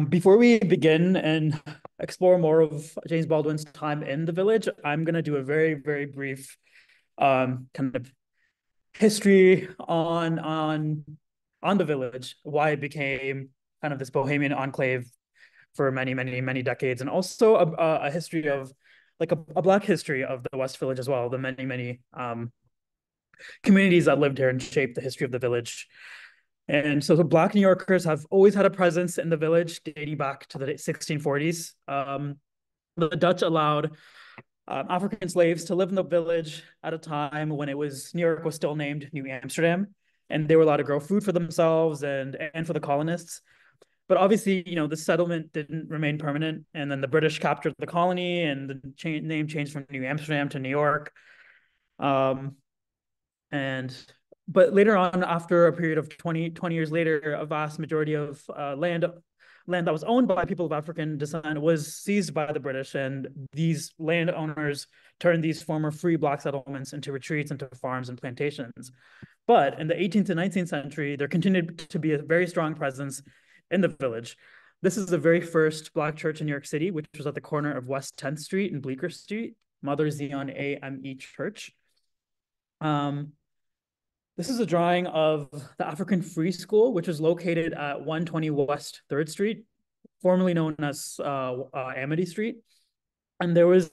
Before we begin and explore more of James Baldwin's time in the village, I'm going to do a very, very brief kind of history on the village, why it became kind of this bohemian enclave for many, many, many decades, and also a history of like a Black history of the West Village as well, the many, many communities that lived here and shaped the history of the village. And so the Black New Yorkers have always had a presence in the village dating back to the 1640s. The Dutch allowed African slaves to live in the village at a time when New York was still named New Amsterdam, and they were allowed to grow food for themselves and for the colonists. But obviously, the settlement didn't remain permanent, and then the British captured the colony, and the name changed from New Amsterdam to New York. Um, and but later on, after a period of 20 years later, a vast majority of land that was owned by people of African descent was seized by the British, and these landowners turned these former free Black settlements into retreats, into farms and plantations. But in the 18th to 19th century, there continued to be a very strong presence in the village. This is the very first Black church in New York City, which was at the corner of West 10th Street and Bleecker Street, Mother Zion AME Church. This is a drawing of the African Free School, which was located at 120 West 3rd Street, formerly known as Amity Street. And there was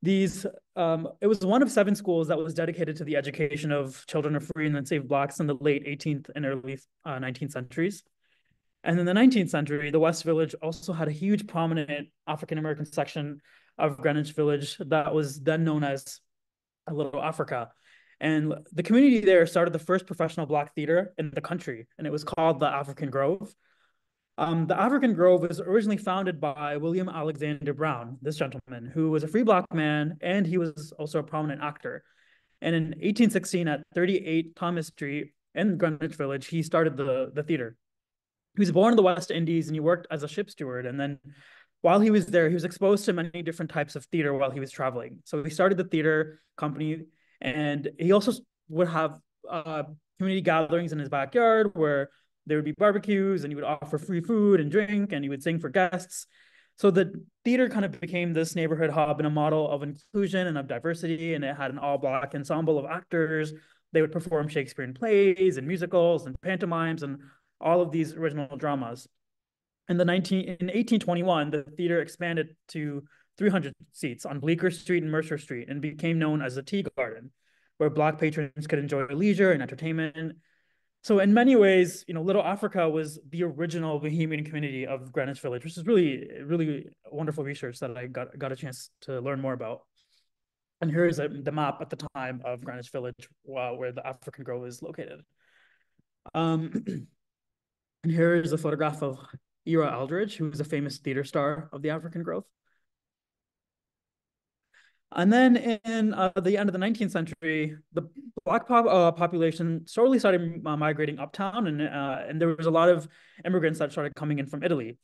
it was one of 7 schools that was dedicated to the education of children of free and enslaved Blacks in the late 18th and early 19th centuries. And in the 19th century, the West Village also had a huge prominent African-American section of Greenwich Village that was then known as Little Africa. And the community there started the first professional Black theater in the country, and it was called the African Grove. The African Grove was originally founded by William Alexander Brown, this gentleman, who was a free Black man, and he was also a prominent actor. And in 1816, at 38 Thomas Street in Greenwich Village, he started the theater. He was born in the West Indies, and he worked as a ship steward. And then while he was there, he was exposed to many different types of theater while he was traveling. So he started the theater company, and he also would have community gatherings in his backyard where there would be barbecues, and he would offer free food and drink, and he would sing for guests. So the theater kind of became this neighborhood hub and a model of inclusion and of diversity, and it had an all-Black ensemble of actors. They would perform Shakespearean plays and musicals and pantomimes and all of these original dramas. In 1821, the theater expanded to 300 seats on Bleecker Street and Mercer Street and became known as the Tea Garden, where Black patrons could enjoy leisure and entertainment. So in many ways, Little Africa was the original Bohemian community of Greenwich Village, which is really, really wonderful research that I got a chance to learn more about. And here is the map at the time of Greenwich Village, where the African Grove is located. And here is a photograph of Ira Aldridge, who was a famous theater star of the African Grove. And then in the end of the 19th century, the Black population slowly started migrating uptown, and there was a lot of immigrants that started coming in from Italy.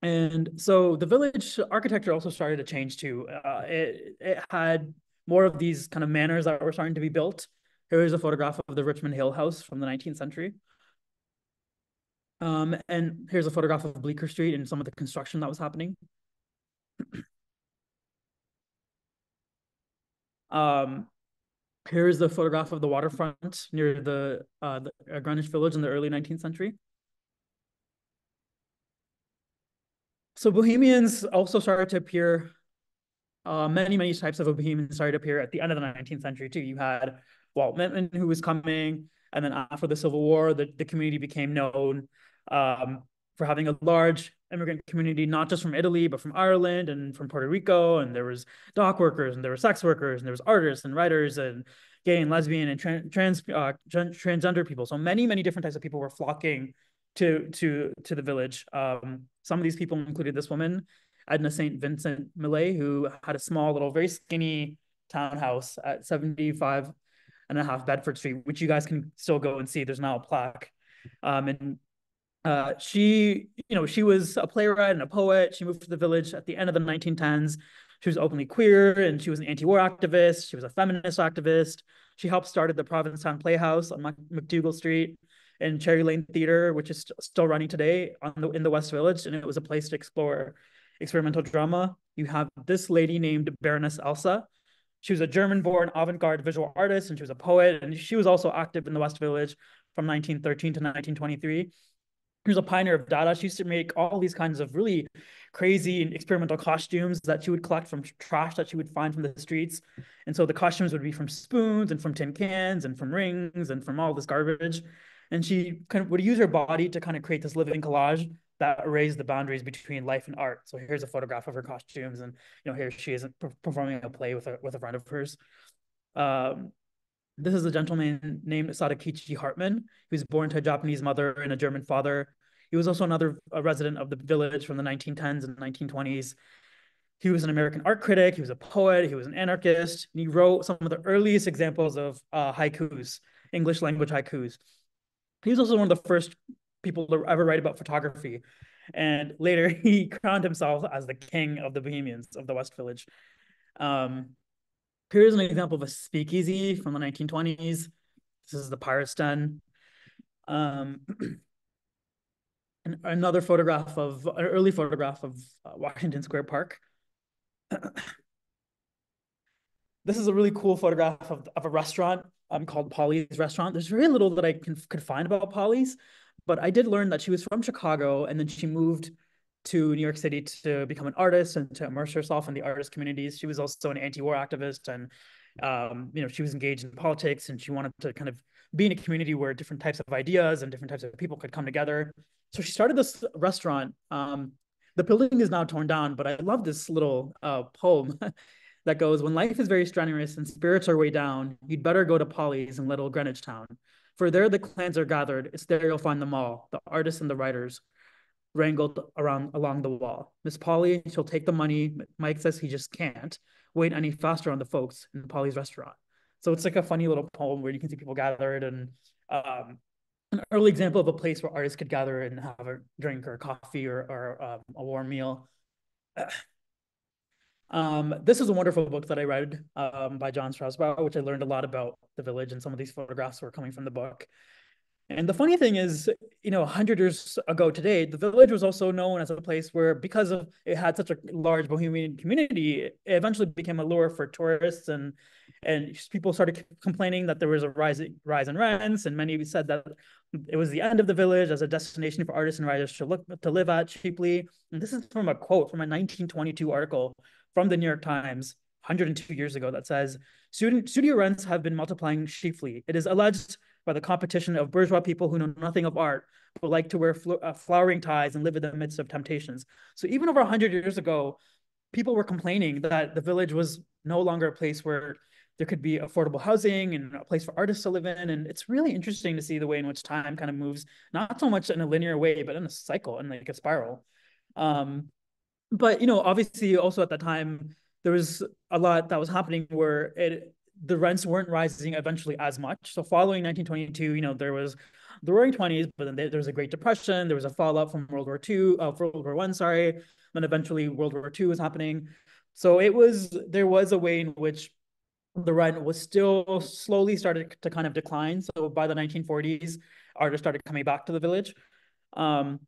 And so the village architecture also started to change too. It had more of these kind of manors that were starting to be built. Here is a photograph of the Richmond Hill House from the 19th century. And here's a photograph of Bleecker Street and some of the construction that was happening. Here's the photograph of the waterfront near the Greenwich Village in the early 19th century. So Bohemians also started to appear. Many, many types of Bohemians started to appear at the end of the 19th century too. You had Walt Whitman, who was coming, and then after the Civil War, the community became known for having a large immigrant community, not just from Italy, but from Ireland and from Puerto Rico. And there was dock workers, and there were sex workers, and there was artists and writers and gay and lesbian and transgender people. So many, many different types of people were flocking to the village. Some of these people included this woman, Edna St. Vincent Millay, who had a small little, very skinny townhouse at 75.5 Bedford Street, which you guys can still go and see. There's now a plaque. And she was a playwright and a poet. She moved to the village at the end of the 1910s. She was openly queer, and she was an anti-war activist. She was a feminist activist. She helped started the Provincetown Playhouse on McDougal Street. in Cherry Lane Theater, which is still running today in the West Village, and it was a place to explore experimental drama. You have this lady named Baroness Elsa. She was a German-born avant-garde visual artist, and she was a poet, and she was also active in the West Village from 1913 to 1923. She was a pioneer of Dada. She used to make all these kinds of really crazy and experimental costumes that she would collect from trash that she would find from the streets. And so the costumes would be from spoons and from tin cans and from rings and from all this garbage. And she kind of would use her body to kind of create this living collage that erased the boundaries between life and art. So here's a photograph of her costumes, and here she is performing a play with a friend of hers. Um, this is a gentleman named Sadakichi Hartman. He was born to a Japanese mother and a German father. He was also another resident of the village from the 1910s and 1920s. He was an American art critic. He was a poet. He was an anarchist. And he wrote some of the earliest examples of haikus, English language haikus. He was also one of the first people to ever write about photography. And later he crowned himself as the king of the Bohemians of the West Village. Here's an example of a speakeasy from the 1920s. This is the Pirate's Den. And another photograph of an early photograph of Washington Square Park. This is a really cool photograph of a restaurant called Polly's Restaurant. There's very little that I could find about Polly's, but I did learn that she was from Chicago, and then she moved to New York City to become an artist and to immerse herself in the artist communities. She was also an anti-war activist, and she was engaged in politics, and she wanted to kind of be in a community where different types of ideas and different types of people could come together. So she started this restaurant. The building is now torn down, but I love this little poem that goes, "When life is very strenuous and spirits are way down, you'd better go to Polly's in little Greenwich town. For there the clans are gathered, it's there you'll find them all, the artists and the writers, wrangled along the wall. Miss Polly, she'll take the money. Mike says he just can't wait any faster on the folks in Polly's restaurant." So it's like a funny little poem where you can see people gathered, and an early example of a place where artists could gather and have a drink or coffee or a warm meal. This is a wonderful book that I read by John Straussbauer, which I learned a lot about the village, and some of these photographs were coming from the book. And the funny thing is, 100 years ago today, the village was also known as a place where, because of it had such a large Bohemian community, it eventually became a lure for tourists, and people started complaining that there was a rise in rents, and many said that it was the end of the village as a destination for artists and writers to live at cheaply. And this is from a quote from a 1922 article from the New York Times 102 years ago that says, "Studio rents have been multiplying chiefly. It is alleged by the competition of bourgeois people who know nothing of art, but like to wear flowering ties and live in the midst of temptations." So even over 100 years ago, people were complaining that the village was no longer a place where there could be affordable housing and a place for artists to live in. And it's really interesting to see the way in which time kind of moves, not so much in a linear way, but in a cycle and like a spiral. But obviously also at that time, there was a lot that was happening where the rents weren't rising eventually as much. So following 1922, there was the Roaring '20s, but then there was a Great Depression. There was a fallout from World War I, sorry. Then eventually World War II was happening. So there was a way in which the rent was still slowly started to kind of decline. So by the 1940s, artists started coming back to the village. And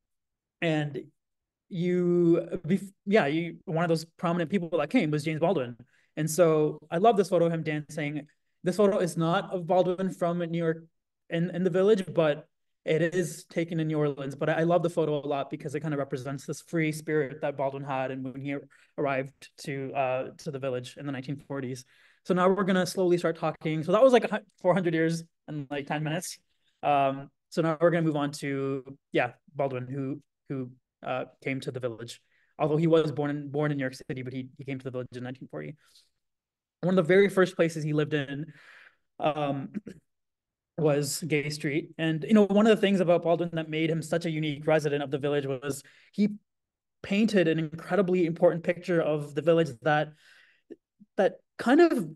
one of those prominent people that came was James Baldwin. And so I love this photo of him dancing. This photo is not of Baldwin from New York in the village, but it is taken in New Orleans. But I love the photo a lot because it kind of represents this free spirit that Baldwin had and when he arrived to the village in the 1940s. So now we're gonna slowly start talking. So that was like 400 years and like 10 minutes. So now we're gonna move on to Baldwin, who came to the village. Although he was born in New York City, but he came to the village in 1940. One of the very first places he lived in was Gay Street. And one of the things about Baldwin that made him such a unique resident of the village was he painted an incredibly important picture of the village that kind of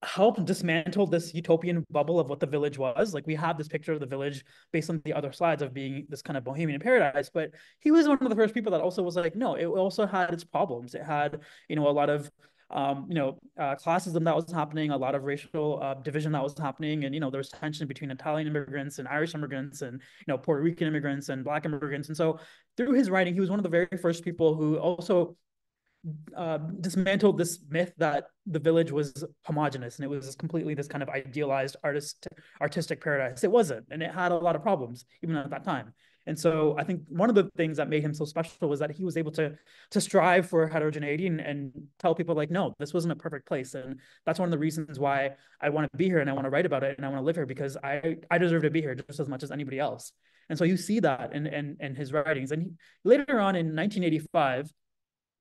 helped dismantle this utopian bubble of what the village was. Like, we have this picture of the village based on the other slides of being this kind of bohemian paradise, but he was one of the first people that also was like, no, it also had its problems. It had, a lot of classism that was happening, a lot of racial division that was happening, and there was tension between Italian immigrants and Irish immigrants, and Puerto Rican immigrants and Black immigrants. And so through his writing, he was one of the very first people who also dismantled this myth that the village was homogenous and it was completely this kind of idealized artistic paradise. It wasn't, and it had a lot of problems even at that time. And so I think one of the things that made him so special was that he was able to strive for heterogeneity and tell people like, no, this wasn't a perfect place. And that's one of the reasons why I want to be here and I want to write about it and I want to live here, because I deserve to be here just as much as anybody else. And so you see that in his writings. And later on in 1985,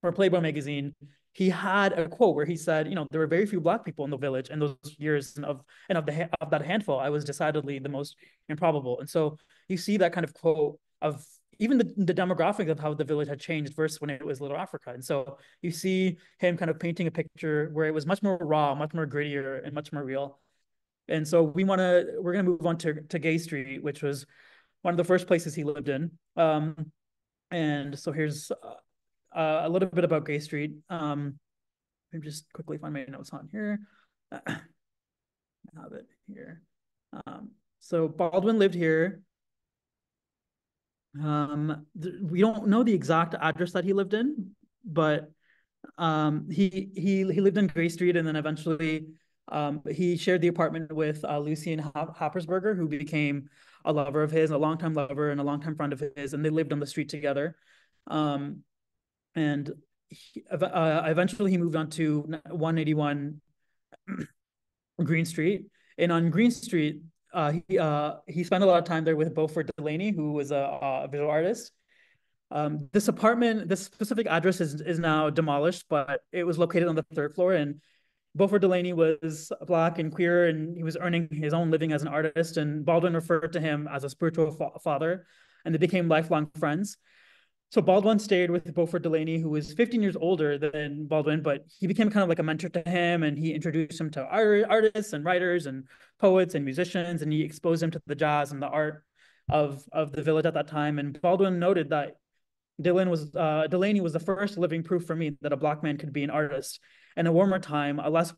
for Playboy magazine, he had a quote where he said, there were very few Black people in the village in those years, and of that handful, I was decidedly the most improbable. And so you see that kind of quote of even the demographic of how the village had changed versus when it was Little Africa. And so you see him kind of painting a picture where it was much more raw, much more grittier, and much more real. And so we're gonna move on to Gay Street, which was one of the first places he lived in. And so here's a little bit about Gay Street. Let me just quickly find my notes on here. I have it here. So Baldwin lived here. We don't know the exact address that he lived in, but he lived in Gray Street, and then eventually he shared the apartment with Lucien Happersberger, who became a lover of his, a longtime lover and a longtime friend of his, and they lived on the street together. And eventually he moved on to 181 Green Street. And on Green Street, he spent a lot of time there with Beaufort Delaney, who was a visual artist. This specific address is now demolished, but it was located on the third floor. And Beaufort Delaney was Black and queer, and he was earning his own living as an artist. And Baldwin referred to him as a spiritual father, and they became lifelong friends. So Baldwin stayed with Beaufort Delaney, who was 15 years older than Baldwin, but he became kind of like a mentor to him, and he introduced him to artists and writers and poets and musicians, and he exposed him to the jazz and the art of the village at that time. And Baldwin noted that Delaney was the first living proof for me that a Black man could be an artist. In a warmer time, a less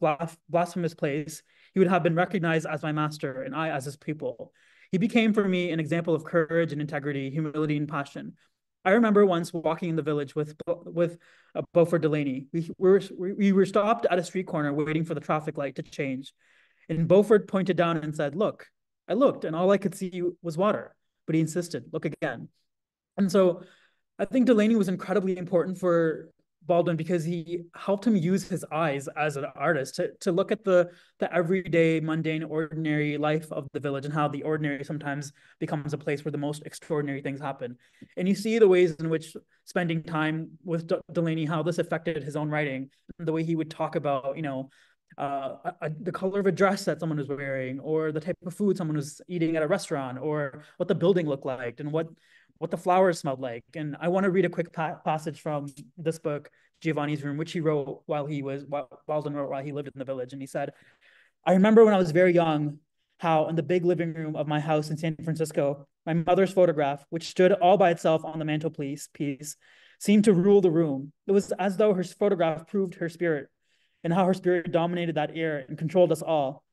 blasphemous place, he would have been recognized as my master and I as his pupil. He became for me an example of courage and integrity, humility and passion. I remember once walking in the village with Beaufort Delaney. We were stopped at a street corner waiting for the traffic light to change. And Beaufort pointed down and said, look. I looked and all I could see was water. But he insisted, look again. And so I think Delaney was incredibly important for Baldwin because he helped him use his eyes as an artist to look at the everyday, mundane, ordinary life of the village and how the ordinary sometimes becomes a place where the most extraordinary things happen. And you see the ways in which spending time with Delaney, how this affected his own writing, the way he would talk about, the color of a dress that someone was wearing, or the type of food someone was eating at a restaurant, or what the building looked like, and what the flowers smelled like. And I want to read a quick passage from this book, Giovanni's Room, which Baldwin wrote while he lived in the village. And he said, I remember when I was very young, how in the big living room of my house in San Francisco, my mother's photograph, which stood all by itself on the mantelpiece, seemed to rule the room. It was as though her photograph proved her spirit and how her spirit dominated that air and controlled us all.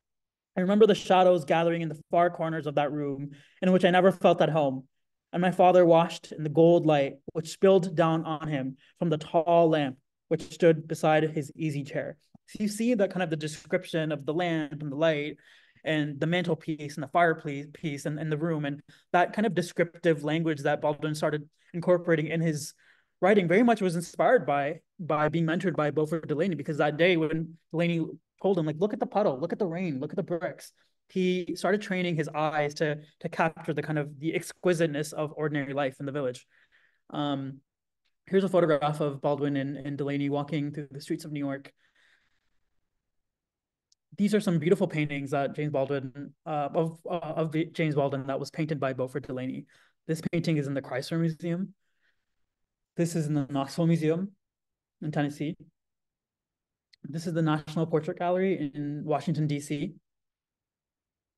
I remember the shadows gathering in the far corners of that room in which I never felt at home, and my father washed in the gold light which spilled down on him from the tall lamp which stood beside his easy chair. So you see that kind of the description of the lamp and the light and the mantelpiece and the fireplace and the room, and that kind of descriptive language that Baldwin started incorporating in his writing very much was inspired by being mentored by Beaufort Delaney, because that day when Delaney told him, like, look at the puddle, look at the rain, look at the bricks, he started training his eyes to capture the kind of the exquisiteness of ordinary life in the village. Here's a photograph of Baldwin and Delaney walking through the streets of New York. These are some beautiful paintings that James Baldwin that was painted by Beaufort Delaney. This painting is in the Chrysler Museum. This is in the Knoxville Museum in Tennessee. This is the National Portrait Gallery in Washington, D.C.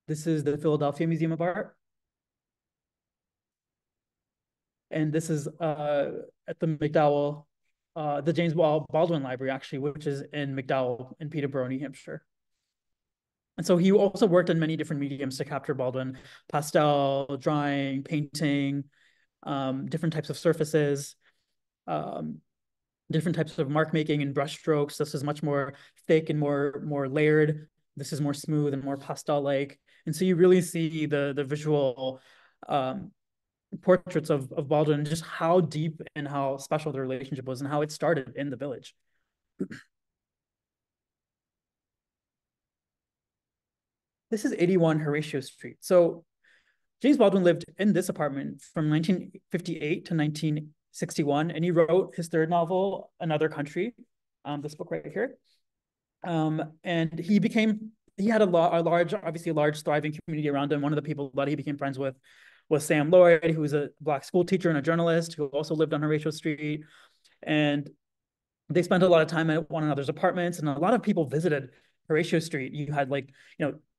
This is the Philadelphia Museum of Art. And this is at the McDowell the James Baldwin Library, actually, which is in McDowell in Peterborough, New Hampshire. And so he also worked in many different mediums to capture Baldwin: pastel, drawing, painting, different types of surfaces, um, different types of mark making and brush strokes. This is much more thick and more layered. This is more smooth and more pastel like. And so you really see the visual um, portraits of Baldwin and just how deep and how special the relationship was and how it started in the village. This is 81 Horatio Street. So James Baldwin lived in this apartment from 1958 to 1961, and he wrote his third novel, Another Country, this book right here. And he had a large, obviously a large thriving community around him. One of the people that he became friends with was Sam Lloyd, who was a Black school teacher and a journalist who also lived on Horatio Street. And they spent a lot of time at one another's apartments, and a lot of people visited Horatio Street. You had, like,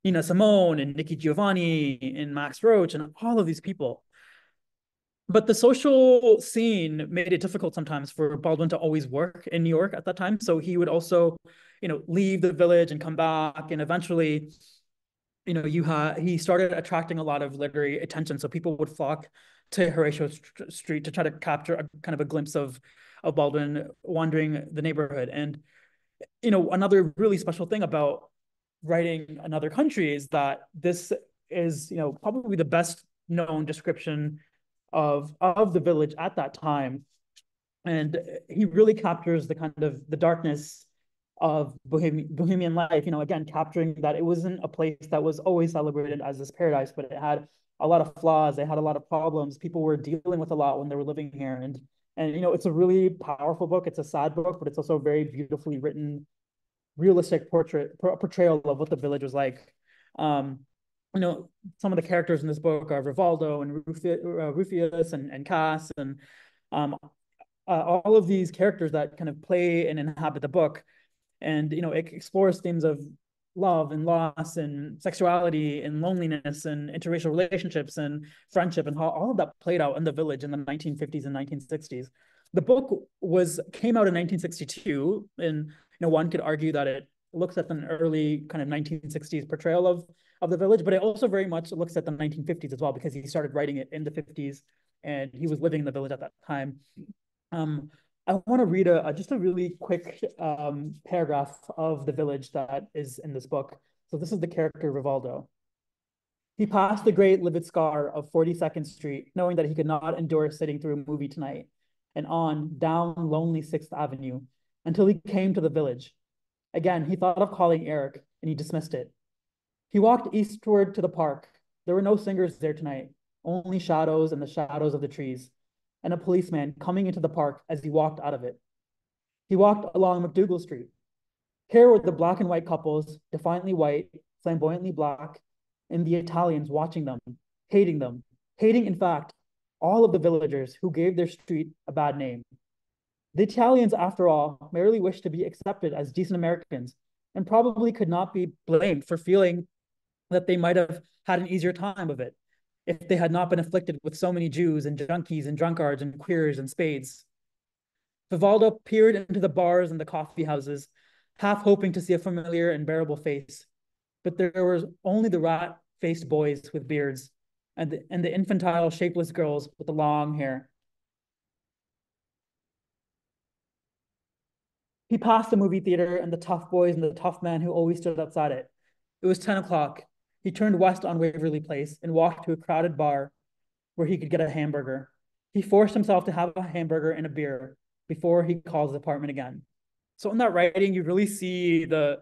Nina Simone and Nikki Giovanni and Max Roach and all of these people. But the social scene made it difficult sometimes for Baldwin to always work in New York at that time. So he would also, leave the village and come back. And eventually, he started attracting a lot of literary attention. So people would flock to Horatio Street to try to capture a kind of a glimpse of Baldwin wandering the neighborhood. And, another really special thing about writing Another Country is that this is, probably the best known description of the village at that time. And he really captures the kind of the darkness of Bohemian life, again, capturing that it wasn't a place that was always celebrated as this paradise, but it had a lot of flaws. They had a lot of problems. People were dealing with a lot when they were living here. And it's a really powerful book. It's a sad book, but it's also a very beautifully written, realistic portrayal of what the village was like. Um, some of the characters in this book are Rivaldo and Rufius and Cass, and all of these characters that kind of play and inhabit the book. And it explores themes of love and loss and sexuality and loneliness and interracial relationships and friendship, and how all of that played out in the village in the 1950s and 1960s. The book came out in 1962, and one could argue that it looks at an early kind of 1960s portrayal of the village, but it also very much looks at the 1950s as well, because he started writing it in the 50s and he was living in the village at that time. I want to read just a really quick paragraph of the village that is in this book. So this is the character Rivaldo. He passed the great livid scar of 42nd Street, knowing that he could not endure sitting through a movie tonight, and on down lonely 6th Avenue until he came to the village. Again, he thought of calling Eric, and he dismissed it. He walked eastward to the park. There were no singers there tonight, only shadows and the shadows of the trees, and a policeman coming into the park as he walked out of it. He walked along McDougal Street. Here were the black and white couples, defiantly white, flamboyantly black, and the Italians watching them, hating, in fact, all of the villagers who gave their street a bad name. The Italians, after all, merely wished to be accepted as decent Americans, and probably could not be blamed for feeling that they might have had an easier time of it if they had not been afflicted with so many Jews and junkies and drunkards and queers and spades. Vivaldo peered into the bars and the coffee houses, half hoping to see a familiar and bearable face. But there was only the rat-faced boys with beards and the infantile, shapeless girls with the long hair. He passed the movie theater and the tough boys and the tough men who always stood outside it. It was 10 o'clock. He turned west on Waverly Place and walked to a crowded bar where he could get a hamburger. He forced himself to have a hamburger and a beer before he called his apartment again. So in that writing, you really see the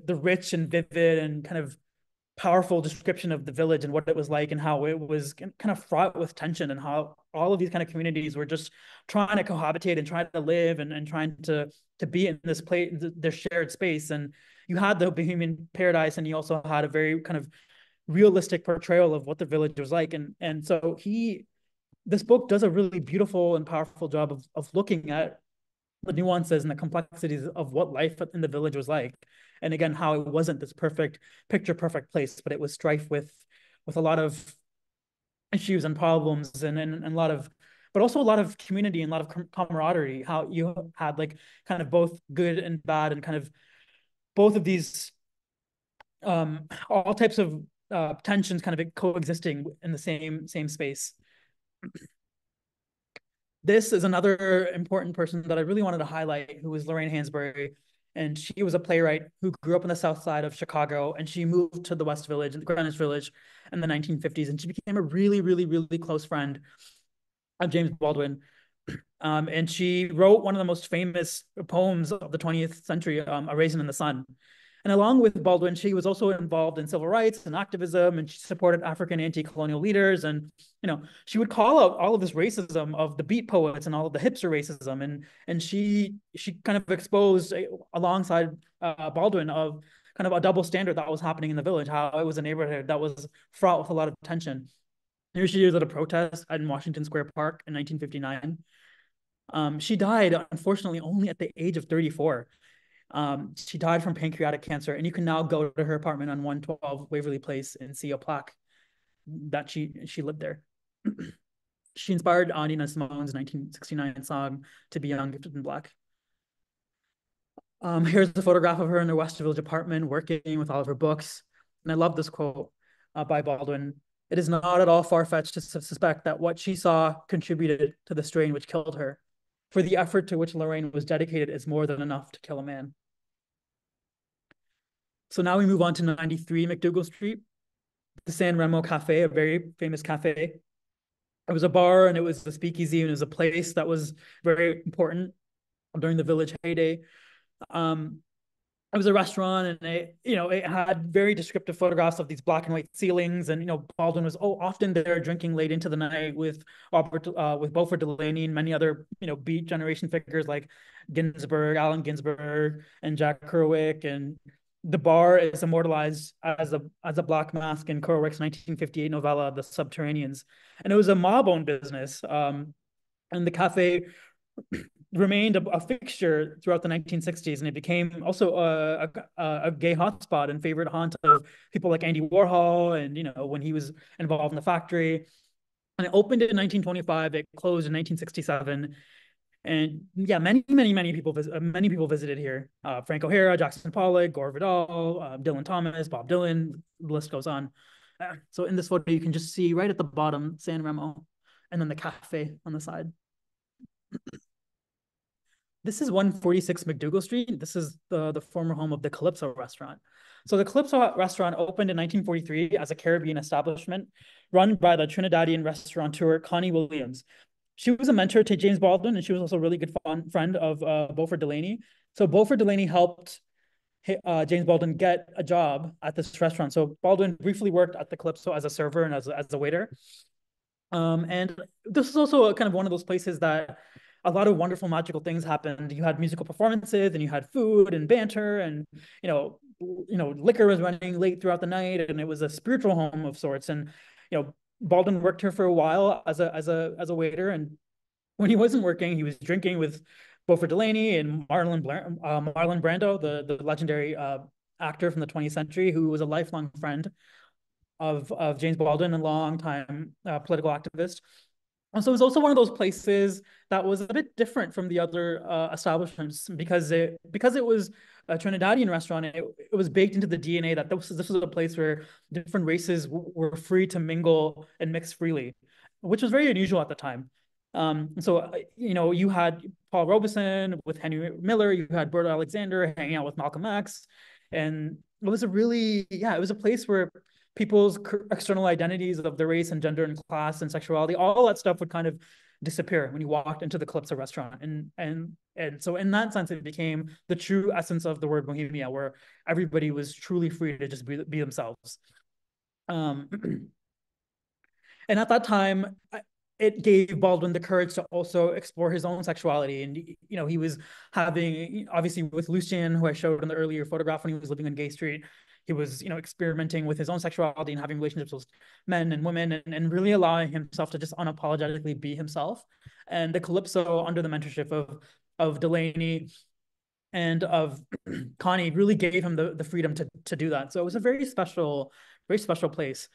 rich and vivid and kind of powerful description of the village and what it was like, and how it was kind of fraught with tension, and how all of these kind of communities were just trying to cohabitate and trying to live and trying to be in this place, their shared space. And you had the Bohemian paradise, and you also had a very kind of realistic portrayal of what the village was like. And so this book does a really beautiful and powerful job of looking at the nuances and the complexities of what life in the village was like. And again, how it wasn't this picture perfect place, but it was strife with a lot of issues and problems and a lot of but also a lot of community and a lot of camaraderie. How you had like kind of both good and bad, and kind of both of these all types of tensions kind of coexisting in the same space. This is another important person that I really wanted to highlight, who was Lorraine Hansberry. And she was a playwright who grew up on the south side of Chicago, and she moved to the West Village, the Greenwich Village, in the 1950s. And she became a really, really, really close friend of James Baldwin. And she wrote one of the most famous poems of the 20th century, A Raisin in the Sun. And along with Baldwin, she was also involved in civil rights and activism, and she supported African anti-colonial leaders. And, she would call out all of this racism of the beat poets and all of the hipster racism. And she kind of exposed, alongside Baldwin, of kind of a double standard that was happening in the village, how it was a neighborhood that was fraught with a lot of tension. Here she is at a protest in Washington Square Park in 1959. She died, unfortunately, only at the age of 34. She died from pancreatic cancer, and you can now go to her apartment on 112 Waverly Place and see a plaque that she lived there. She inspired Nina Simone's 1969 song "To Be Young, Gifted and Black." Here's a photograph of her in her West Village apartment, working with all of her books. And I love this quote by Baldwin. "It is not at all far-fetched to suspect that what she saw contributed to the strain which killed her. For the effort to which Lorraine was dedicated is more than enough to kill a man." So now we move on to 93 McDougal Street, the San Remo Cafe, a very famous cafe. It was a bar, and it was a speakeasy, and it was a place that was very important during the village heyday. Um, it was a restaurant, and it had very descriptive photographs of these black and white ceilings. And Baldwin was often there drinking late into the night with Beaufort Delaney and many other Beat generation figures like Allen Ginsberg, and Jack Kerouac. And the bar is immortalized as a black mask in Kerouac's 1958 novella The Subterraneans. And it was a mob-owned business. And the cafe remained a fixture throughout the 1960s, and it became also a gay hotspot and favorite haunt of people like Andy Warhol, and when he was involved in the factory. And it opened in 1925. It closed in 1967. And yeah, many people visited here. Frank O'Hara, Jackson Pollock, Gore Vidal, Dylan Thomas, Bob Dylan. The list goes on. So in this photo, you can just see right at the bottom San Remo, and then the cafe on the side. This is 146 McDougal Street. This is the former home of the Calypso restaurant. So the Calypso restaurant opened in 1943 as a Caribbean establishment run by the Trinidadian restaurateur Connie Williams. She was a mentor to James Baldwin, and she was also a really good friend of Beaufort Delaney. So Beaufort Delaney helped James Baldwin get a job at this restaurant. So Baldwin briefly worked at the Calypso as a server and as a waiter. And this is also kind of one of those places that a lot of wonderful magical things happened. You had musical performances, and you had food and banter, and liquor was running late throughout the night, and it was a spiritual home of sorts. And Baldwin worked here for a while as a waiter, and when he wasn't working, he was drinking with Beaufort Delaney and Marlon Brando, the legendary actor from the 20th century, who was a lifelong friend of James Baldwin and longtime political activist. And so it was also one of those places that was a bit different from the other establishments because it was a Trinidadian restaurant. It was baked into the DNA that this was a place where different races were free to mingle and mix freely, which was very unusual at the time. So you had Paul Robeson with Henry Miller, you had Bert Alexander hanging out with Malcolm X, and it was a place where people's external identities of their race and gender and class and sexuality, all that stuff would kind of disappear when you walked into the Calypso restaurant. And so in that sense, it became the true essence of the word Bohemia, where everybody was truly free to just be themselves. And at that time, it gave Baldwin the courage to also explore his own sexuality. And, he was having, obviously with Lucien, who I showed in the earlier photograph when he was living on Gay Street, he was, experimenting with his own sexuality and having relationships with men and women, and really allowing himself to just unapologetically be himself. And the Calypso, under the mentorship of Delaney and of Connie, really gave him the freedom to do that. So it was a very special place.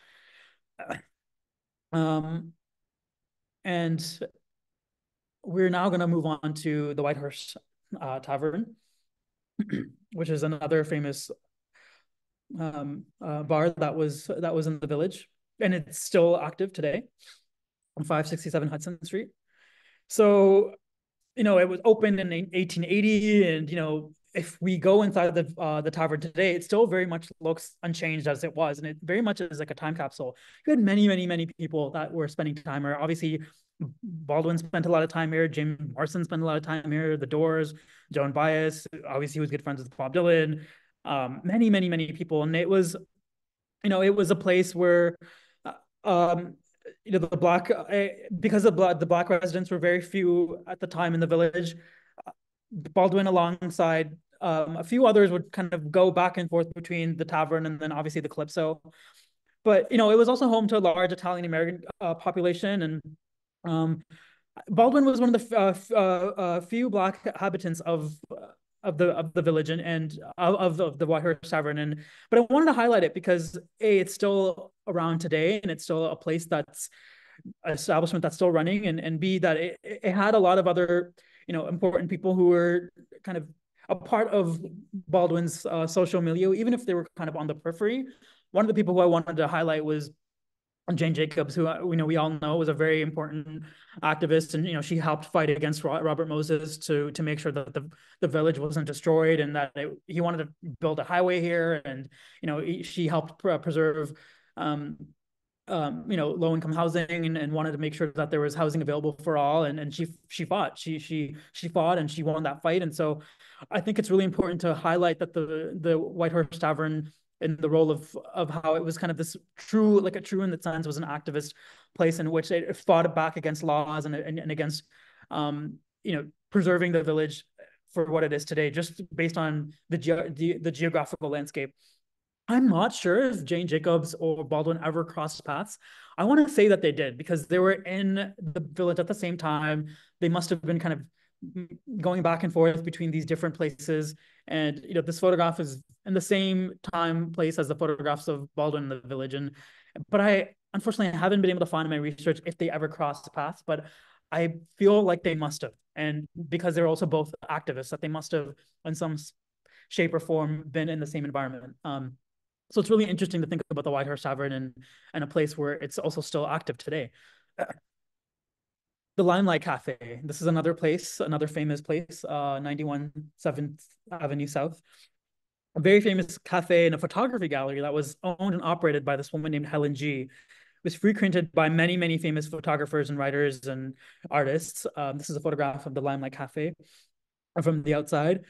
And we're now going to move on to the Whitehorse Tavern, which is another famous bar that was in the village, and it's still active today on 567 Hudson Street. So, it was opened in 1880, and if we go inside the tavern today, it still very much looks unchanged as it was, and it very much is like a time capsule. You had many, many, many people that were spending time here. Obviously, Baldwin spent a lot of time here. James Morrison spent a lot of time here. The Doors, Joan Baez, obviously he was good friends with Bob Dylan. Many, many, many people, and it was, it was a place where, um, the black, because the black residents were very few at the time in the village. Baldwin, alongside a few others, would kind of go back and forth between the tavern and then obviously the Calypso. But it was also home to a large Italian American population, and um, Baldwin was one of the few black inhabitants of the village and of the Whitehorse Tavern. And but I wanted to highlight it because it's still around today, and it's still a place that's establishment that's still running, and B, that it had a lot of other important people who were kind of a part of Baldwin's social milieu, even if they were kind of on the periphery. One of the people who I wanted to highlight was Jane Jacobs, who we all know was a very important activist, and she helped fight against Robert Moses to make sure that the village wasn't destroyed, and that he wanted to build a highway here, and she helped preserve low income housing, and wanted to make sure that there was housing available for all, and she fought and she won that fight. And so I think it's really important to highlight that the Whitehorse Tavern, in the role of how it was kind of this true, like a true in the sense, was an activist place in which it fought back against laws and against preserving the village for what it is today, just based on the geographical landscape. I'm not sure if Jane Jacobs or Baldwin ever crossed paths. I want to say that they did, because they were in the village at the same time. They must have been kind of going back and forth between these different places. And this photograph is in the same time place as the photographs of Baldwin in the village. But I unfortunately haven't been able to find in my research if they ever crossed paths, but I feel like they must have. And because they're also both activists, that they must have in some shape or form been in the same environment. So it's really interesting to think about the Whitehorse Tavern and a place where it's also still active today. The Limelight Cafe. This is another place, another famous place, 91 7th Avenue South. A very famous cafe and a photography gallery that was owned and operated by this woman named Helen G. It was frequented by many, many famous photographers and writers and artists. This is a photograph of the Limelight Cafe from the outside.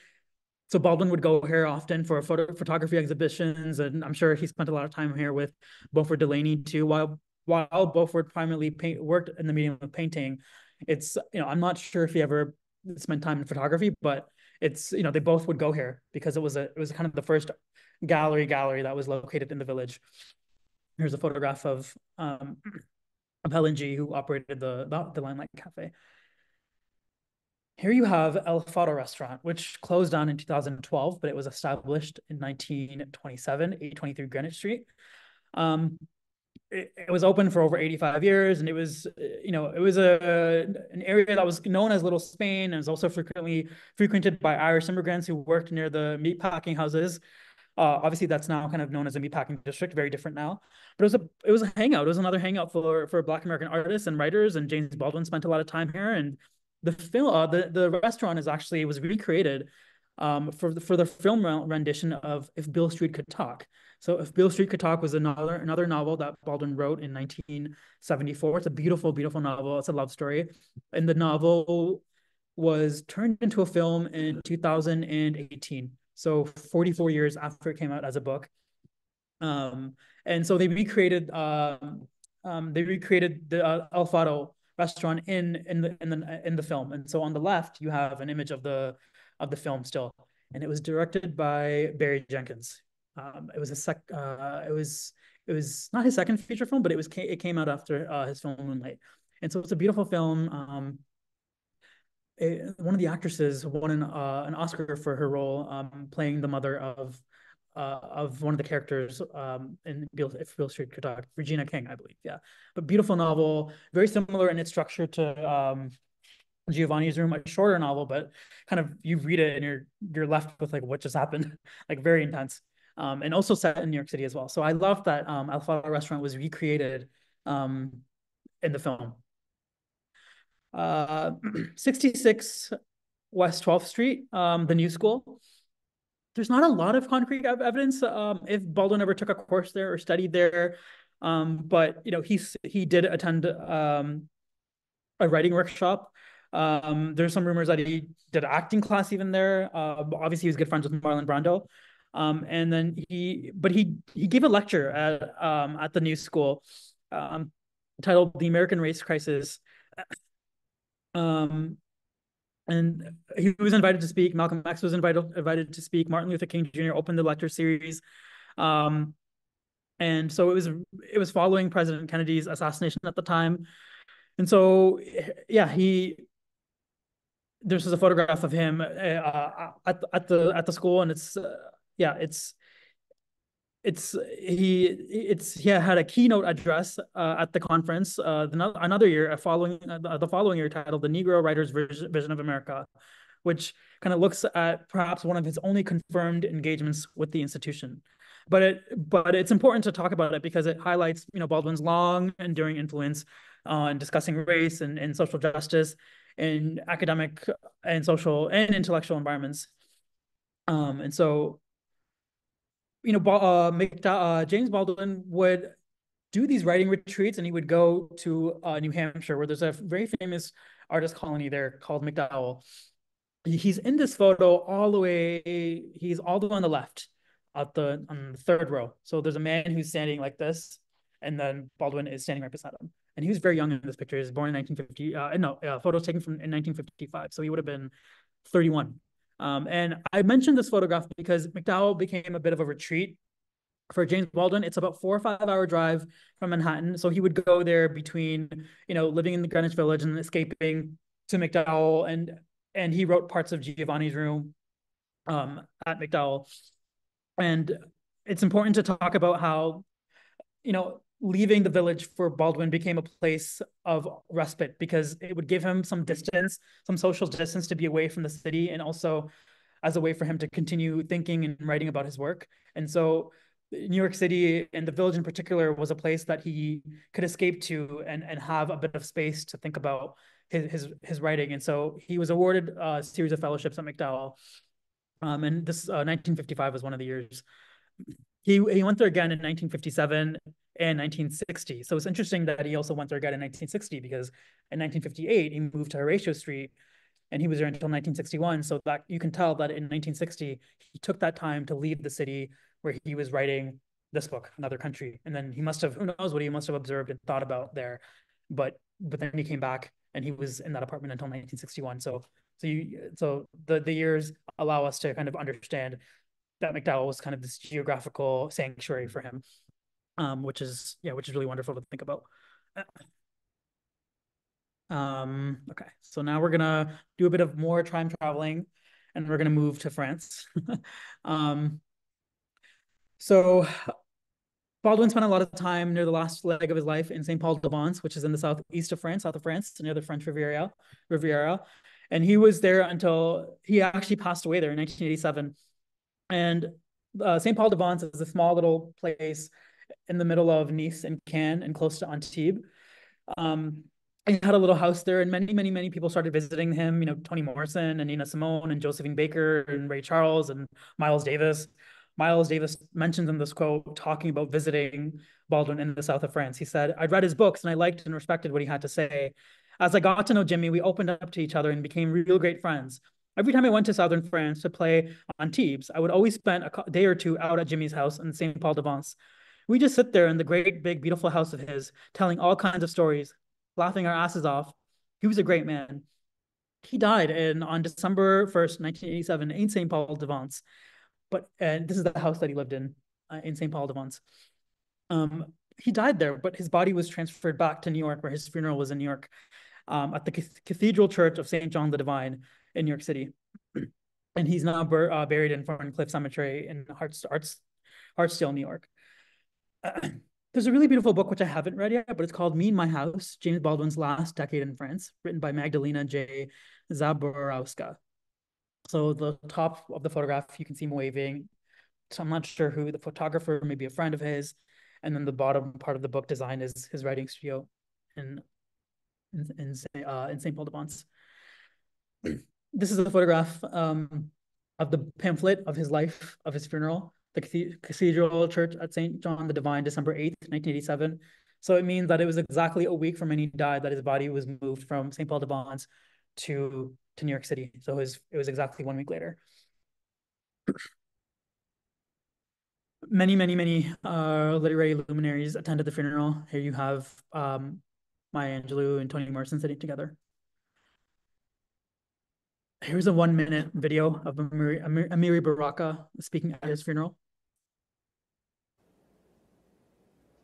So Baldwin would go here often for photography exhibitions, and I'm sure he spent a lot of time here with Beaufort Delaney too. While Beaufort primarily worked in the medium of painting, it's I'm not sure if he ever spent time in photography, but it's they both would go here because it was kind of the first gallery that was located in the village. Here's a photograph of Helen G, who operated the Limelight Cafe. Here you have El Fado Restaurant, which closed down in 2012, but it was established in 1927, 823 Greenwich Street. It was open for over 85 years, and it was, it was an area that was known as Little Spain, and was also frequented by Irish immigrants who worked near the meatpacking houses. Obviously, that's now kind of known as a meatpacking district, very different now. But it was a hangout. It was another hangout for Black American artists and writers, and James Baldwin spent a lot of time here. And the restaurant was recreated for the film rendition of If Beale Street Could Talk. So If Beale Street Could Talk was another novel that Baldwin wrote in 1974. It's a beautiful, beautiful novel. It's a love story. And the novel was turned into a film in 2018. So 44 years after it came out as a book. And so they recreated the El Fado restaurant in the film. And so on the left you have an image of the film still, and it was directed by Barry Jenkins. It was not his second feature film, but it came out after his film Moonlight. And so it's a beautiful film. One of the actresses won an Oscar for her role playing the mother of one of the characters in If Beale Street Could Talk, Regina King, I believe. Yeah, but beautiful novel, very similar in its structure to Giovanni's Room, a shorter novel, but kind of you read it and you're left with like what just happened, like very intense. And also set in New York City as well. So I love that Alfaro restaurant was recreated in the film. Uh, 66 West 12th Street, the new school. There's not a lot of concrete evidence if Baldwin ever took a course there or studied there. But you know, he did attend a writing workshop. There's some rumors that he did an acting class even there. Obviously, he was good friends with Marlon Brando. And then he gave a lecture at the new school um, titled "The American Race Crisis." Um, and he was invited to speak. Malcolm X was invited to speak. Martin Luther King Jr. opened the lecture series. Um, and so it was following President Kennedy's assassination at the time. And so, yeah, there's a photograph of him at the school, and yeah, he had a keynote address at the conference another year following the following year titled "The Negro Writer's Vision of America," which kind of looks at perhaps one of his only confirmed engagements with the institution. But it's important to talk about it because it highlights, you know, Baldwin's long enduring influence on discussing race and social justice in academic and social and intellectual environments. And so, you know, James Baldwin would do these writing retreats, and he would go to New Hampshire, where there's a very famous artist colony there called McDowell. He's in this photo all the way. He's all the way on the left, on the third row. So there's a man who's standing like this, and then Baldwin is standing right beside him. And he was very young in this picture. He was born in 1950. Photos taken in 1955. So he would have been 31. And I mentioned this photograph because McDowell became a bit of a retreat for James Baldwin. It's about 4 or 5 hour drive from Manhattan. So he would go there between, you know, living in the Greenwich Village and escaping to McDowell. And he wrote parts of Giovanni's Room at McDowell. And it's important to talk about how, you know, leaving the village for Baldwin became a place of respite because it would give him some distance, some social distance to be away from the city, and also as a way for him to continue thinking and writing about his work. And so New York City and the village in particular was a place that he could escape to and have a bit of space to think about his writing. And so he was awarded a series of fellowships at McDowell. And this 1955 was one of the years. He went there again in 1957 and 1960. So it's interesting that he also went there again in 1960 because in 1958 he moved to Horatio Street and he was there until 1961. So that you can tell that in 1960 he took that time to leave the city where he was writing this book, Another Country, and then he must have, who knows what he must have observed and thought about there, but then he came back and he was in that apartment until 1961. So the years allow us to kind of understand that McDowell was kind of this geographical sanctuary for him, which is really wonderful to think about. Okay, so now we're gonna do a bit of more time traveling, and we're gonna move to France. So Baldwin spent a lot of time near the last leg of his life in St. Paul de Vence, which is in the southeast of France, south of France, near the French Riviera. And he was there until he actually passed away there in 1987. And St. Paul de Vence is a small little place in the middle of Nice and Cannes and close to Antibes. He had a little house there, and many people started visiting him. You know, Toni Morrison and Nina Simone and Josephine Baker and Ray Charles and Miles Davis. Miles Davis mentions in this quote talking about visiting Baldwin in the south of France. He said, "I'd read his books and I liked and respected what he had to say. As I got to know Jimmy, we opened up to each other and became real great friends. Every time I went to southern France to play on Antibes, I would always spend a day or two out at Jimmy's house in St. Paul de Vence. We just sit there in the great, big, beautiful house of his, telling all kinds of stories, laughing our asses off. He was a great man." He died on December 1st, 1987 in St. Paul de Vence. And this is the house that he lived in St. Paul de Vence. He died there, but his body was transferred back to New York, where his funeral was in New York, at the Cathedral Church of St. John the Divine in New York City. And he's now buried in Ferncliff Cemetery in Hartsdale, New York. There's a really beautiful book which I haven't read yet, but it's called Me and My House: James Baldwin's Last Decade in France, written by Magdalena J. Zaborowska. So the top of the photograph, you can see him waving. So I'm not sure who the photographer, maybe a friend of his. And then the bottom part of the book design is his writing studio in in St. Paul de Vence. This is a photograph of the pamphlet of his life, of his funeral, the Cathedral Church at St. John the Divine, December 8th, 1987. So it means that it was exactly a week from when he died that his body was moved from St. Paul de Vence to New York City. So it was exactly 1 week later. Many literary luminaries attended the funeral. Here you have Maya Angelou and Toni Morrison sitting together. Here's a 1 minute video of Amiri Baraka speaking at his funeral.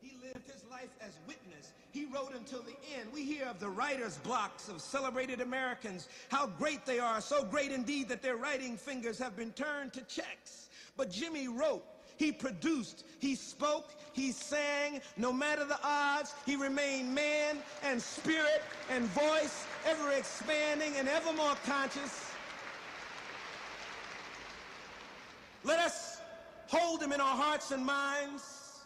He lived his life as witness. He wrote until the end. We hear of the writer's blocks of celebrated Americans, how great they are, so great indeed that their writing fingers have been turned to checks. But Jimmy wrote, he produced, he spoke, he sang. No matter the odds, he remained man and spirit and voice, ever expanding and ever more conscious. Let us hold him in our hearts and minds.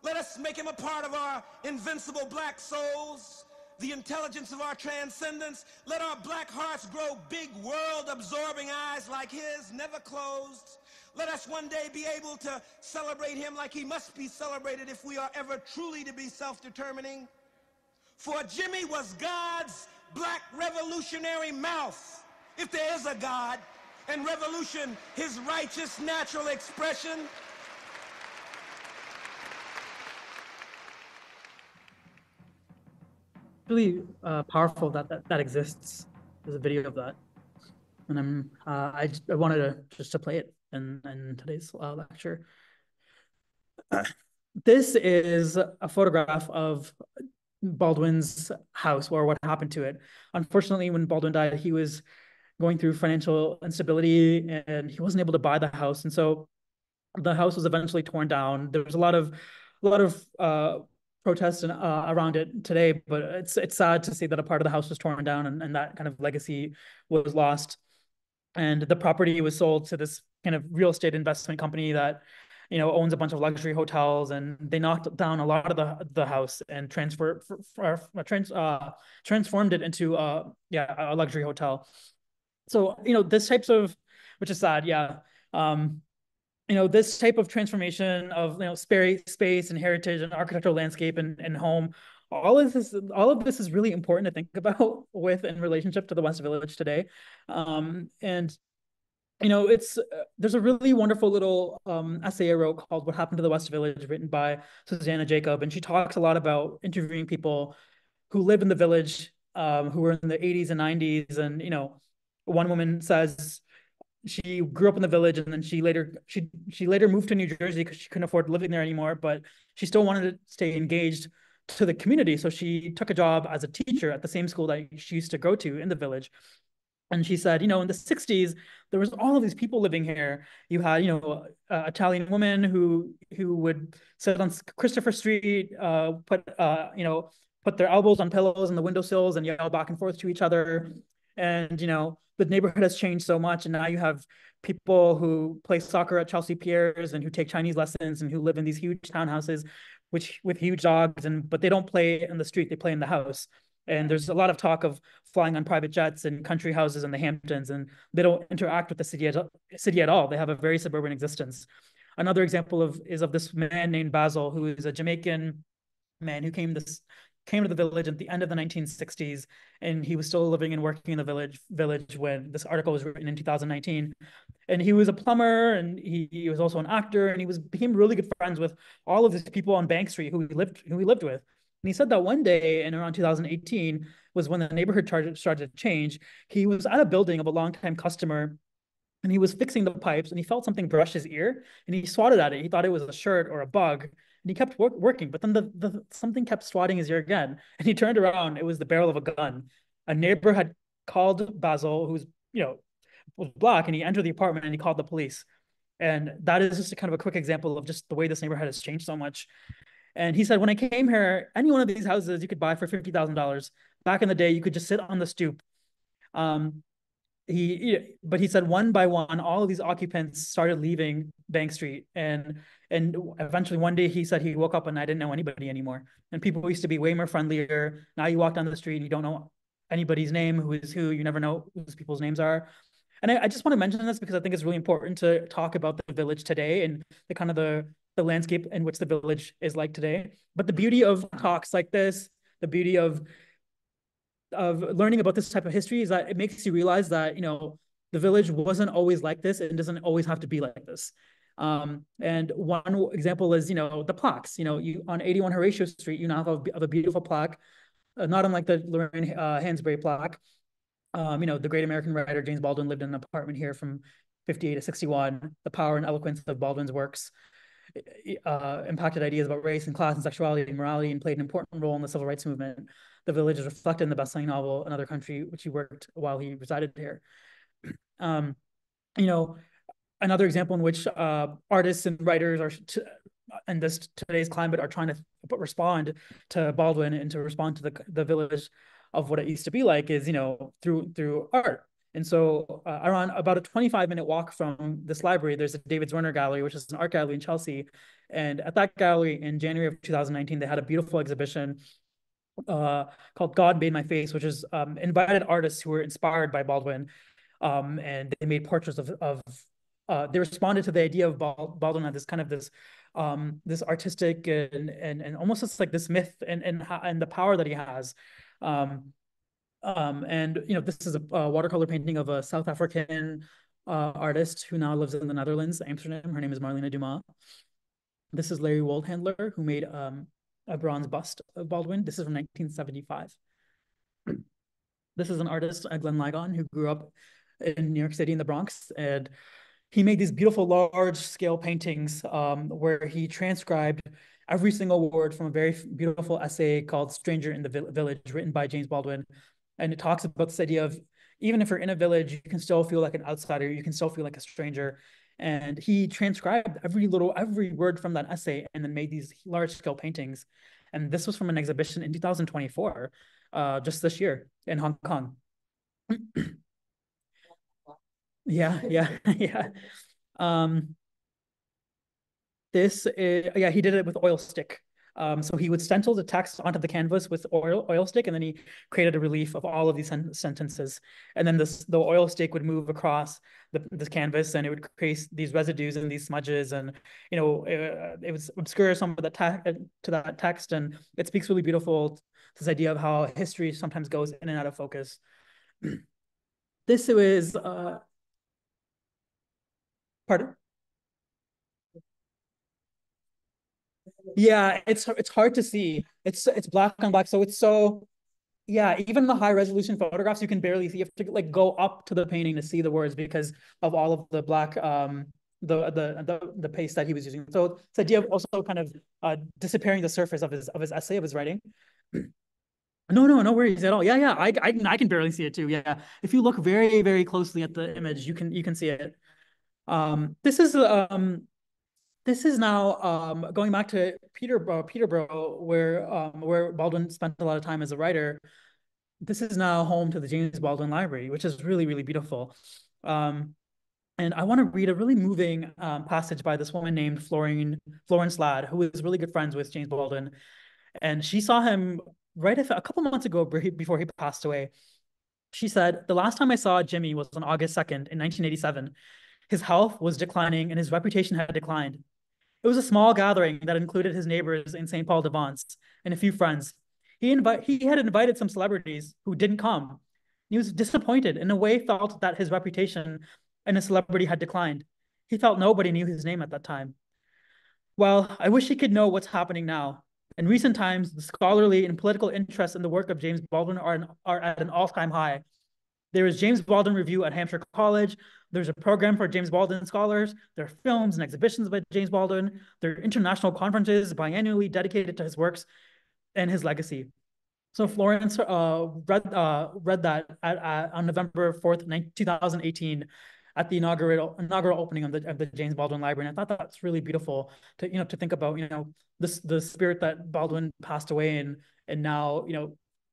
Let us make him a part of our invincible black souls, the intelligence of our transcendence. Let our black hearts grow big, world-absorbing eyes like his, never closed. Let us one day be able to celebrate him like he must be celebrated if we are ever truly to be self-determining. For Jimmy was God's black revolutionary mouth, if there is a God, and revolution his righteous natural expression. Really powerful that exists. There's a video of that, and I wanted to play it in today's lecture. This is a photograph of Baldwin's house, or what happened to it. Unfortunately, when Baldwin died, he was going through financial instability and he wasn't able to buy the house, and so the house was eventually torn down. There was a lot of protests around it today, but it's sad to see that a part of the house was torn down, and that kind of legacy was lost. And the property was sold to this kind of real estate investment company that owns a bunch of luxury hotels, and they knocked down a lot of the house and transformed it into a luxury hotel. So this types of, which is sad, yeah. This type of transformation of space and heritage and architectural landscape and home, all of this is really important to think about with in relationship to the West Village today. And it's there's a really wonderful little essay I wrote called "What Happened to the West Village," written by Susanna Jacob, and she talks a lot about interviewing people who live in the village, who were in the 80s and 90s. And one woman says she grew up in the village, and then she later moved to New Jersey because she couldn't afford living there anymore, but she still wanted to stay engaged to the community, so she took a job as a teacher at the same school that she used to go to in the village. And she said, in the 60s, there was all of these people living here. You had, Italian women who would sit on Christopher Street, put their elbows on pillows on the windowsills and yell back and forth to each other. And, the neighborhood has changed so much. And now you have people who play soccer at Chelsea Piers and who take Chinese lessons and who live in these huge townhouses with huge dogs, but they don't play in the street, they play in the house. And there's a lot of talk of flying on private jets and country houses in the Hamptons, and they don't interact with the city at all. They have a very suburban existence. Another example is of this man named Basil, who is a Jamaican man who came to the village at the end of the 1960s, and he was still living and working in the village when this article was written in 2019. And he was a plumber, and he was also an actor, and became really good friends with all of these people on Bank Street who he lived with. And he said that one day in around 2018 was when the neighborhood started to change. He was at a building of a longtime customer, and he was fixing the pipes, and he felt something brush his ear, and he swatted at it. He thought it was a shirt or a bug, and he kept working. But then the something kept swatting his ear again, and he turned around. It was the barrel of a gun. A neighbor had called Basil, who's was black, and he entered the apartment and he called the police. And that is just a kind of a quick example of just the way this neighborhood has changed so much. And he said, when I came here, any one of these houses you could buy for $50,000. Back in the day, you could just sit on the stoop. Um, but he said one by one, all of these occupants started leaving Bank Street, and eventually one day he said he woke up and I didn't know anybody anymore. And people used to be way more friendlier. Now you walk down the street and you don't know anybody's name, who is who. You never know whose people's names are. And I just want to mention this because I think it's really important to talk about the village today and the kind of the landscape in which the village is like today. But the beauty of talks like this, the beauty of learning about this type of history is that it makes you realize that, you know, the village wasn't always like this. It doesn't always have to be like this. And one example is, you know, the plaques. You know, you on 81 Horatio Street, you now have a beautiful plaque, not unlike the Lorraine Hansberry plaque. You know, the great American writer James Baldwin lived in an apartment here from 58 to 61. The power and eloquence of Baldwin's works impacted ideas about race and class and sexuality and morality and played an important role in the civil rights movement. The Village is reflected in the best-selling novel Another Country, which he worked while he resided here. Um, you know, another example in which artists and writers are in this today's climate are trying to respond to Baldwin and to respond to the village of what it used to be like is, you know, through art. And so around about a 25-minute walk from this library, there's a David Zwirner Gallery, which is an art gallery in Chelsea. And at that gallery in January of 2019, they had a beautiful exhibition called God Made My Face, which is invited artists who were inspired by Baldwin. And they made portraits of they responded to the idea of Baldwin as this kind of this artistic and almost just like this myth and the power that he has. And you know, this is a watercolor painting of a South African artist who now lives in the Netherlands, Amsterdam. Her name is Marlene Dumas. This is Larry Woldhandler, who made a bronze bust of Baldwin. This is from 1975. This is an artist, Glenn Ligon, who grew up in New York City in the Bronx, and he made these beautiful large-scale paintings where he transcribed every single word from a very beautiful essay called Stranger in the Village, written by James Baldwin. And it talks about this idea of even if you're in a village, you can still feel like an outsider, you can still feel like a stranger. And he transcribed every word from that essay and then made these large-scale paintings. And this was from an exhibition in 2024, just this year in Hong Kong. Yeah, yeah, yeah. This is, yeah, he did it with oil stick. So he would stencil the text onto the canvas with oil stick, and then he created a relief of all of these sentences. And then the oil stick would move across this canvas, and it would create these residues and these smudges, and you know, it would obscure some of the to that text, and it speaks really beautiful this idea of how history sometimes goes in and out of focus. This is pardon. Yeah, it's hard to see. It's black on black, so it's so yeah. Even the high resolution photographs, you can barely see. You have to like go up to the painting to see the words because of all of the black the paste that he was using. So it's the idea of also kind of disappearing the surface of his essay of his writing. No worries at all. Yeah, yeah, I can barely see it too. Yeah, if you look very closely at the image, you can see it. This is now going back to Peterborough, where Baldwin spent a lot of time as a writer. This is now home to the James Baldwin Library, which is really beautiful. And I want to read a really moving passage by this woman named Florence Ladd, who was really good friends with James Baldwin. And she saw him a couple months ago before he passed away. She said, "The last time I saw Jimmy was on August 2nd in 1987. His health was declining and his reputation had declined. It was a small gathering that included his neighbors in St. Paul de Vence and a few friends. He had invited some celebrities who didn't come. He was disappointed, in a way felt that his reputation and his celebrity had declined. He felt nobody knew his name at that time. Well, I wish he could know what's happening now. In recent times, the scholarly and political interest in the work of James Baldwin are at an all-time high. There is James Baldwin Review at Hampshire College. There's a program for James Baldwin scholars. There are films and exhibitions by James Baldwin. There are international conferences biannually dedicated to his works and his legacy." So Florence read that on November 4th, 2018. at the inaugural opening of the James Baldwin Library. And I thought that's really beautiful to think about, the spirit that Baldwin passed away in, and now,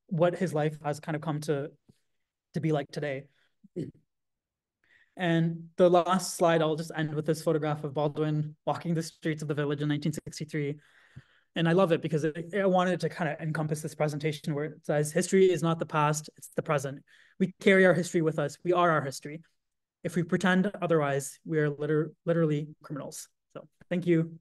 what his life has kind of come to be like today. And the last slide, I'll just end with this photograph of Baldwin walking the streets of the village in 1963. And I love it because I wanted to kind of encompass this presentation where it says history is not the past, it's the present. We carry our history with us. We are our history. If we pretend otherwise, we are literally criminals. So thank you.